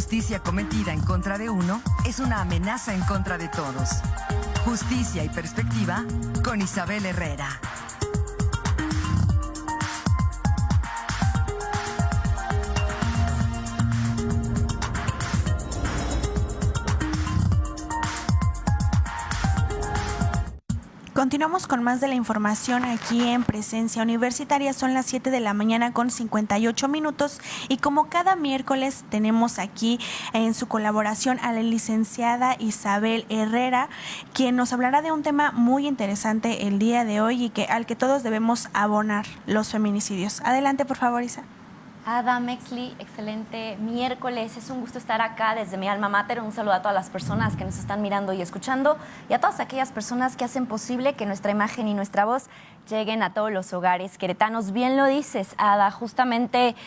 injusticia cometida en contra de uno es una amenaza en contra de todos. Justicia y perspectiva con Isabel Herrera. Continuamos con más de la información aquí en Presencia Universitaria. Son las 7 de la mañana con 58 minutos y como cada miércoles tenemos aquí en su colaboración a la licenciada Isabel Herrera, quien nos hablará de un tema muy interesante el día de hoy y al que todos debemos abonar: los feminicidios. Adelante, por favor, Isa. Ada Mexley, excelente miércoles. Es un gusto estar acá desde mi alma mater. Un saludo a todas las personas que nos están mirando y escuchando y a todas aquellas personas que hacen posible que nuestra imagen y nuestra voz lleguen a todos los hogares queretanos. Bien lo dices, Ada, justamente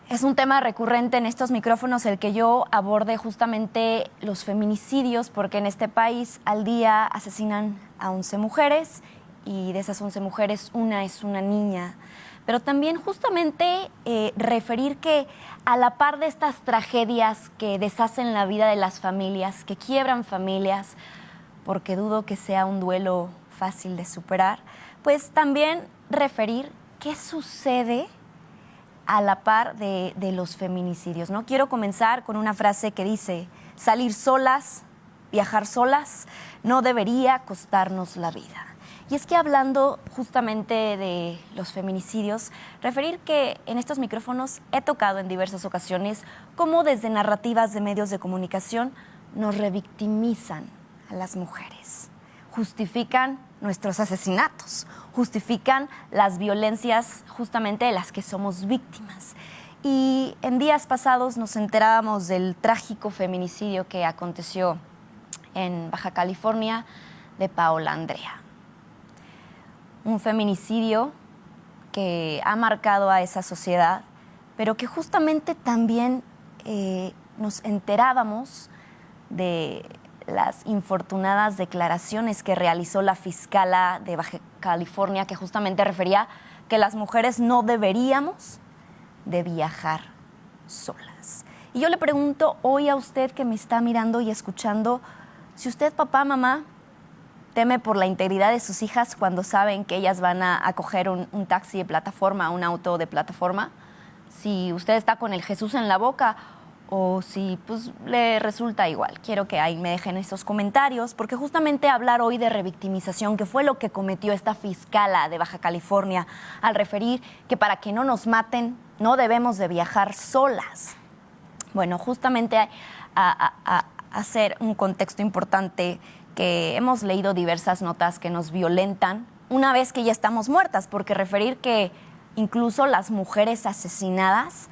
es un tema recurrente en estos micrófonos el que yo aborde justamente los feminicidios, porque en este país al día asesinan a 11 mujeres y de esas 11 mujeres una es una niña. Pero también justamente referir que a la par de estas tragedias que deshacen la vida de las familias, que quiebran familias, porque dudo que sea un duelo fácil de superar, pues también referir qué sucede a la par de los feminicidios, ¿no? Quiero comenzar con una frase que dice: salir solas, viajar solas, no debería costarnos la vida. Y es que hablando justamente de los feminicidios, referir que en estos micrófonos he tocado en diversas ocasiones cómo desde narrativas de medios de comunicación nos revictimizan a las mujeres, justifican nuestros asesinatos, justifican las violencias justamente de las que somos víctimas. Y en días pasados nos enterábamos del trágico feminicidio que aconteció en Baja California de Paola Andrea. Un feminicidio que ha marcado a esa sociedad, pero que justamente también nos enterábamos de las infortunadas declaraciones que realizó la fiscala de Baja California, que justamente refería que las mujeres no deberíamos de viajar solas. Y yo le pregunto hoy a usted que me está mirando y escuchando, si usted, papá, mamá, teme por la integridad de sus hijas cuando saben que ellas van a coger un taxi de plataforma, un auto de plataforma, si usted está con el Jesús en la boca o si pues le resulta igual. Quiero que ahí me dejen esos comentarios, porque justamente hablar hoy de revictimización, que fue lo que cometió esta fiscala de Baja California al referir que para que no nos maten no debemos de viajar solas. Bueno, justamente a hacer un contexto importante, que hemos leído diversas notas que nos violentan una vez que ya estamos muertas, porque referir que incluso las mujeres asesinadas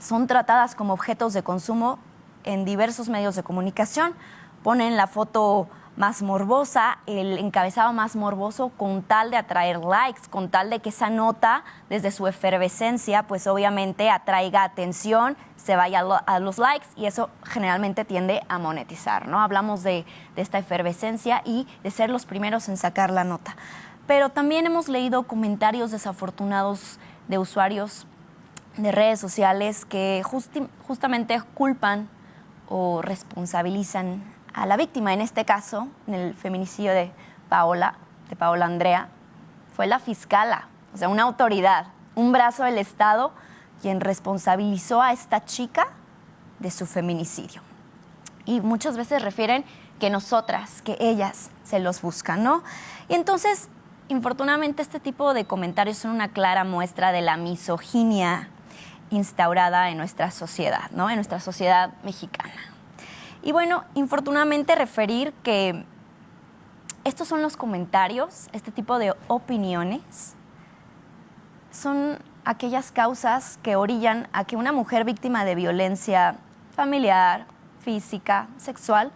son tratadas como objetos de consumo en diversos medios de comunicación. Ponen la foto más morbosa, el encabezado más morboso, con tal de atraer likes, con tal de que esa nota, desde su efervescencia, pues obviamente atraiga atención, se vaya a los likes y eso generalmente tiende a monetizar, ¿no? Hablamos de esta efervescencia y de ser los primeros en sacar la nota. Pero también hemos leído comentarios desafortunados de usuarios de redes sociales que justamente culpan o responsabilizan a la víctima. En este caso, en el feminicidio de Paola Andrea, fue la fiscala, o sea, una autoridad, un brazo del Estado, quien responsabilizó a esta chica de su feminicidio. Y muchas veces refieren que nosotras, que ellas se los buscan, ¿no? Y entonces, infortunadamente, este tipo de comentarios son una clara muestra de la misoginia instaurada en nuestra sociedad, ¿no? En nuestra sociedad mexicana. Y bueno, infortunadamente referir que estos son los comentarios, este tipo de opiniones, son aquellas causas que orillan a que una mujer víctima de violencia familiar, física, sexual,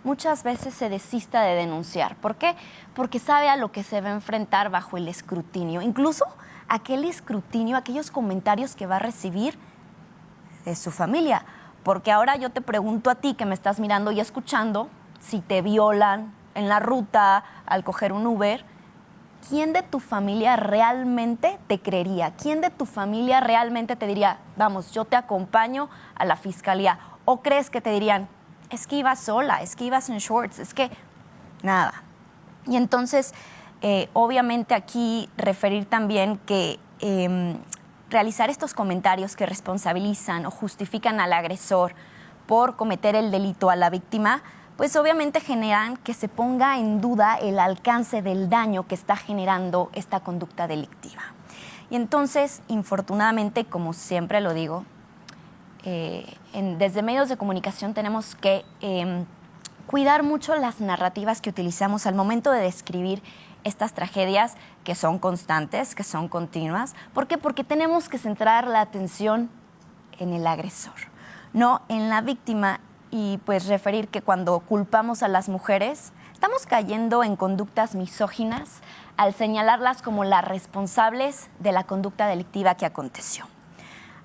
muchas veces se desista de denunciar. ¿Por qué? Porque sabe a lo que se va a enfrentar bajo el escrutinio, incluso aquel escrutinio, aquellos comentarios que va a recibir de su familia. Porque ahora yo te pregunto a ti que me estás mirando y escuchando, si te violan en la ruta al coger un Uber, ¿quién de tu familia realmente te creería? ¿Quién de tu familia realmente te diría, vamos, yo te acompaño a la fiscalía? ¿O crees que te dirían, es que ibas sola, es que ibas en shorts, es que nada? Y entonces, obviamente aquí referir también que realizar estos comentarios que responsabilizan o justifican al agresor por cometer el delito a la víctima, pues obviamente generan que se ponga en duda el alcance del daño que está generando esta conducta delictiva. Y entonces, infortunadamente, como siempre lo digo, desde medios de comunicación tenemos que cuidar mucho las narrativas que utilizamos al momento de describir estas tragedias que son constantes, que son continuas. ¿Por qué? Porque tenemos que centrar la atención en el agresor, no en la víctima, y pues referir que cuando culpamos a las mujeres estamos cayendo en conductas misóginas al señalarlas como las responsables de la conducta delictiva que aconteció.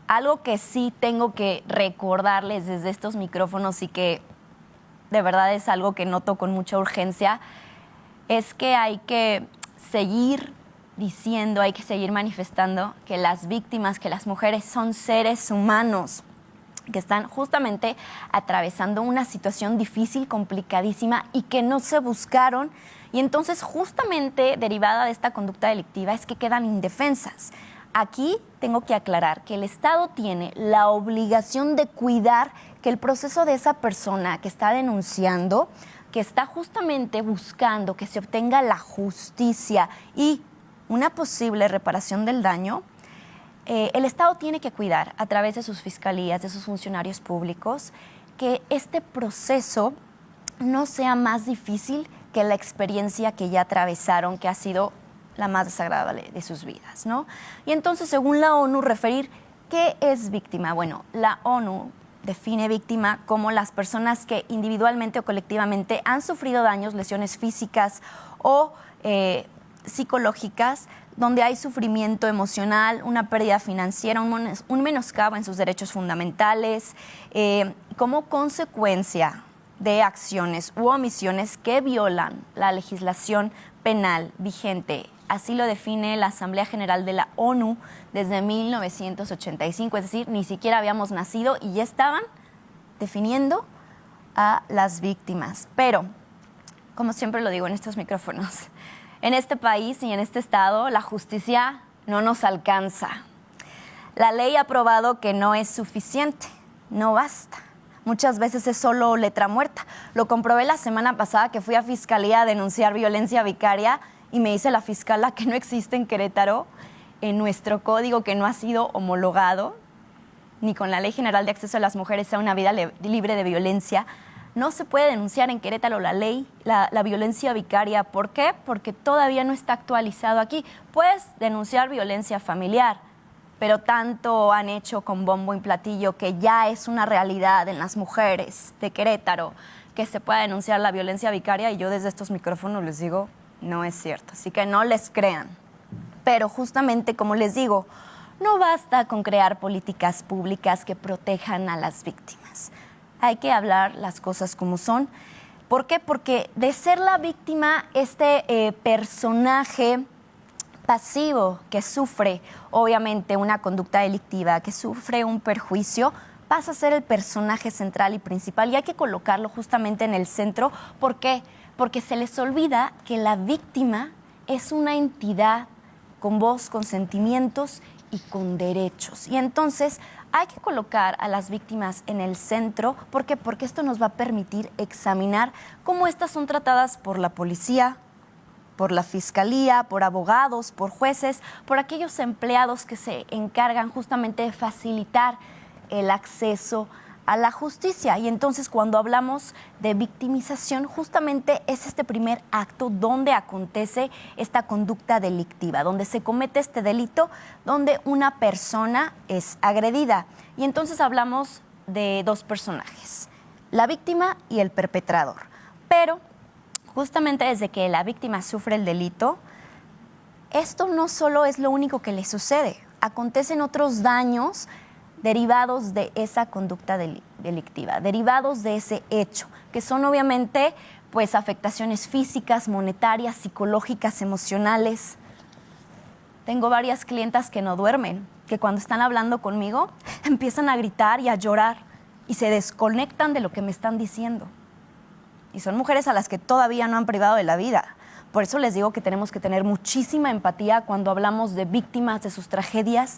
Algo que sí tengo que recordarles desde estos micrófonos y que de verdad es algo que noto con mucha urgencia, es que hay que seguir diciendo, hay que seguir manifestando que las víctimas, que las mujeres son seres humanos que están justamente atravesando una situación difícil, complicadísima y que no se buscaron. Y entonces justamente derivada de esta conducta delictiva es que quedan indefensas. Aquí tengo que aclarar que el Estado tiene la obligación de cuidar que el proceso de esa persona que está denunciando, que está justamente buscando que se obtenga la justicia y una posible reparación del daño, el Estado tiene que cuidar a través de sus fiscalías, de sus funcionarios públicos, que este proceso no sea más difícil que la experiencia que ya atravesaron, que ha sido la más desagradable de sus vidas, ¿no? Y entonces, según la ONU, referir qué es víctima. Bueno, la ONU define víctima como las personas que individualmente o colectivamente han sufrido daños, lesiones físicas o psicológicas, donde hay sufrimiento emocional, una pérdida financiera, un menoscabo en sus derechos fundamentales, como consecuencia de acciones u omisiones que violan la legislación penal vigente. Así lo define la Asamblea General de la ONU desde 1985, es decir, ni siquiera habíamos nacido y ya estaban definiendo a las víctimas. Pero, como siempre lo digo en estos micrófonos, en este país y en este estado la justicia no nos alcanza. La ley ha probado que no es suficiente, no basta. Muchas veces es solo letra muerta. Lo comprobé la semana pasada que fui a Fiscalía a denunciar violencia vicaria y me dice la fiscala que no existe en Querétaro, en nuestro código, que no ha sido homologado, ni con la Ley General de Acceso a las Mujeres a una vida libre de violencia. No se puede denunciar en Querétaro la violencia vicaria. ¿Por qué? Porque todavía no está actualizado aquí. Puedes denunciar violencia familiar, pero tanto han hecho con bombo y platillo que ya es una realidad en las mujeres de Querétaro que se pueda denunciar la violencia vicaria, y yo desde estos micrófonos les digo, no es cierto. Así que no les crean. Pero justamente, como les digo, no basta con crear políticas públicas que protejan a las víctimas. Hay que hablar las cosas como son. ¿Por qué? Porque de ser la víctima, este personaje pasivo que sufre, obviamente, una conducta delictiva, que sufre un perjuicio, pasa a ser el personaje central y principal, y hay que colocarlo justamente en el centro. ¿Por qué? Porque se les olvida que la víctima es una entidad con voz, con sentimientos y con derechos. Y entonces hay que colocar a las víctimas en el centro. ¿Por qué? Porque esto nos va a permitir examinar cómo estas son tratadas por la policía, por la fiscalía, por abogados, por jueces, por aquellos empleados que se encargan justamente de facilitar el acceso a la justicia. Y entonces, cuando hablamos de victimización, justamente es este primer acto donde acontece esta conducta delictiva, donde se comete este delito, donde una persona es agredida. Y entonces hablamos de dos personajes, la víctima y el perpetrador. Pero justamente desde que la víctima sufre el delito, esto no solo es lo único que le sucede, acontecen otros daños derivados de esa conducta delictiva, derivados de ese hecho, que son obviamente pues afectaciones físicas, monetarias, psicológicas, emocionales. Tengo varias clientas que no duermen, que cuando están hablando conmigo empiezan a gritar y a llorar y se desconectan de lo que me están diciendo. Y son mujeres a las que todavía no han privado de la vida. Por eso les digo que tenemos que tener muchísima empatía cuando hablamos de víctimas, de sus tragedias,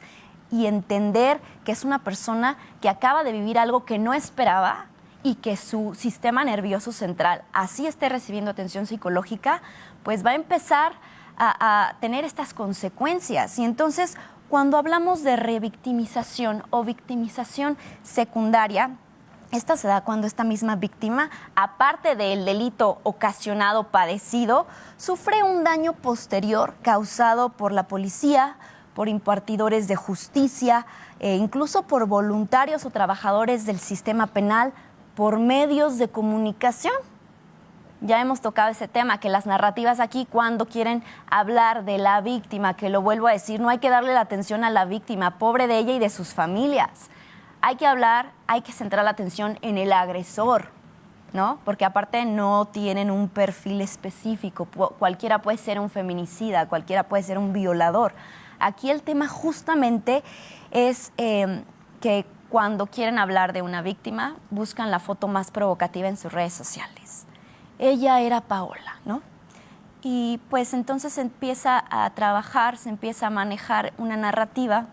y entender que es una persona que acaba de vivir algo que no esperaba y que su sistema nervioso central, así esté recibiendo atención psicológica, pues va a empezar a tener estas consecuencias. Y entonces, cuando hablamos de revictimización o victimización secundaria, esta se da cuando esta misma víctima, aparte del delito ocasionado, padecido, sufre un daño posterior causado por la policía, por impartidores de justicia, incluso por voluntarios o trabajadores del sistema penal, por medios de comunicación. Ya hemos tocado ese tema, que las narrativas aquí, cuando quieren hablar de la víctima, que lo vuelvo a decir, no hay que darle la atención a la víctima, pobre de ella y de sus familias. Hay que hablar, hay que centrar la atención en el agresor, ¿no? Porque aparte no tienen un perfil específico. Cualquiera puede ser un feminicida, cualquiera puede ser un violador. Aquí el tema justamente es que cuando quieren hablar de una víctima, buscan la foto más provocativa en sus redes sociales. Ella era Paola, ¿no? Y pues entonces se empieza a trabajar, se empieza a manejar una narrativa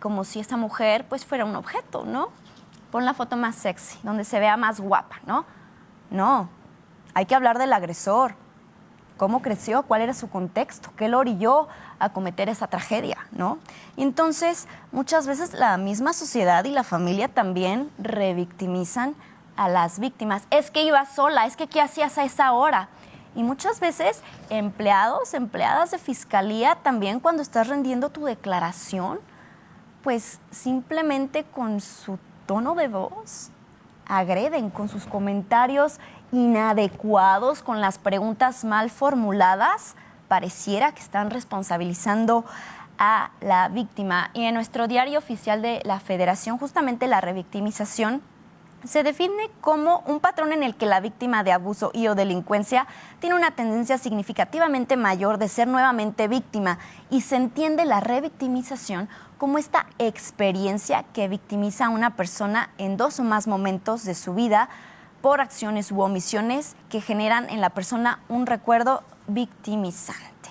como si esa mujer pues fuera un objeto, ¿no? Pon la foto más sexy, donde se vea más guapa, ¿no? No, hay que hablar del agresor. ¿Cómo creció? ¿Cuál era su contexto? ¿Qué lo orilló a cometer esa tragedia, ¿no? Y entonces, muchas veces la misma sociedad y la familia también revictimizan a las víctimas. Es que iba sola, es que ¿qué hacías a esa hora? Y muchas veces empleados, empleadas de fiscalía también, cuando estás rendiendo tu declaración, pues simplemente con su tono de voz agreden, con sus comentarios inadecuados, con las preguntas mal formuladas, pareciera que están responsabilizando a la víctima. Y en nuestro diario oficial de la Federación, justamente la revictimización se define como un patrón en el que la víctima de abuso y o delincuencia tiene una tendencia significativamente mayor de ser nuevamente víctima, y se entiende la revictimización como esta experiencia que victimiza a una persona en dos o más momentos de su vida por acciones u omisiones que generan en la persona un recuerdo victimizante.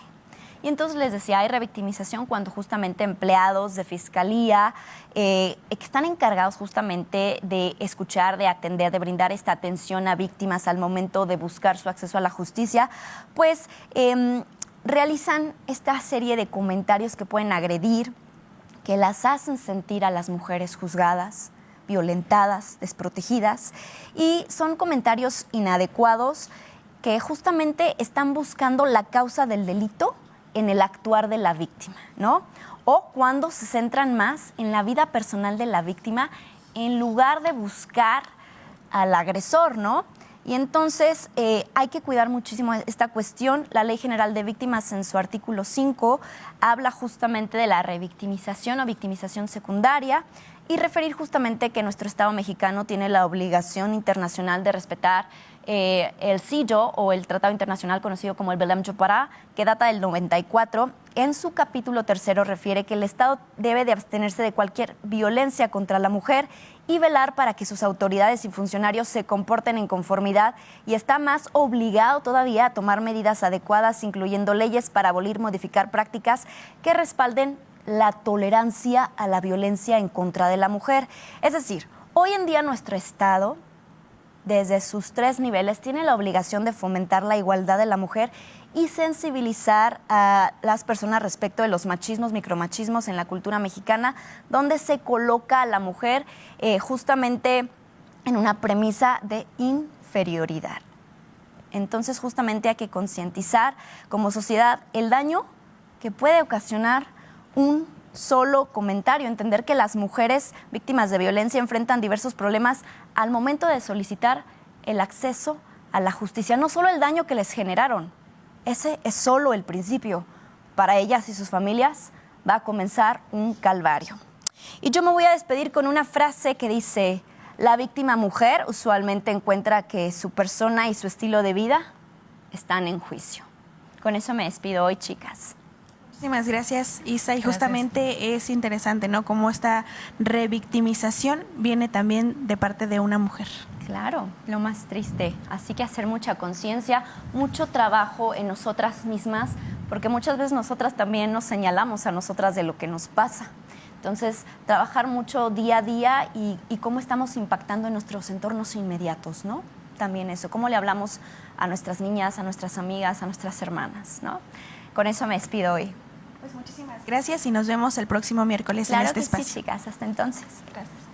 Y entonces les decía, hay revictimización cuando justamente empleados de fiscalía que están encargados justamente de escuchar, de atender, de brindar esta atención a víctimas al momento de buscar su acceso a la justicia, pues realizan esta serie de comentarios que pueden agredir, que las hacen sentir a las mujeres juzgadas, violentadas, desprotegidas, y son comentarios inadecuados que justamente están buscando la causa del delito en el actuar de la víctima, ¿no? O cuando se centran más en la vida personal de la víctima en lugar de buscar al agresor, ¿no? Y entonces hay que cuidar muchísimo esta cuestión. La Ley General de Víctimas, en su artículo 5, habla justamente de la revictimización o victimización secundaria, y referir justamente que nuestro Estado mexicano tiene la obligación internacional de respetar el CIJO, o el Tratado Internacional conocido como el Belém do Pará, que data del 94. En su capítulo 3 refiere que el Estado debe de abstenerse de cualquier violencia contra la mujer y velar para que sus autoridades y funcionarios se comporten en conformidad, y está más obligado todavía a tomar medidas adecuadas, incluyendo leyes para abolir, modificar prácticas que respalden la tolerancia a la violencia en contra de la mujer. Es decir, hoy en día nuestro Estado, desde sus 3 niveles, tiene la obligación de fomentar la igualdad de la mujer y sensibilizar a las personas respecto de los machismos, micromachismos en la cultura mexicana, donde se coloca a la mujer justamente en una premisa de inferioridad. Entonces, justamente hay que concientizar como sociedad el daño que puede ocasionar un solo comentario, entender que las mujeres víctimas de violencia enfrentan diversos problemas al momento de solicitar el acceso a la justicia. No solo el daño que les generaron, ese es solo el principio. Para ellas y sus familias va a comenzar un calvario. Y yo me voy a despedir con una frase que dice: La víctima mujer usualmente encuentra que su persona y su estilo de vida están en juicio. Con eso me despido hoy, chicas. Muchísimas gracias, Isa. Y Gracias. justamente es interesante, ¿no? Cómo esta revictimización viene también de parte de una mujer. Claro, lo más triste. Así que hacer mucha conciencia, mucho trabajo en nosotras mismas, porque muchas veces nosotras también nos señalamos a nosotras de lo que nos pasa. Entonces, trabajar mucho día a día y cómo estamos impactando en nuestros entornos inmediatos, ¿no? También eso, cómo le hablamos a nuestras niñas, a nuestras amigas, a nuestras hermanas, ¿no? Con eso me despido hoy. Pues muchísimas gracias y nos vemos el próximo miércoles Claro en este que espacio. sí, chicas. Hasta entonces. Gracias.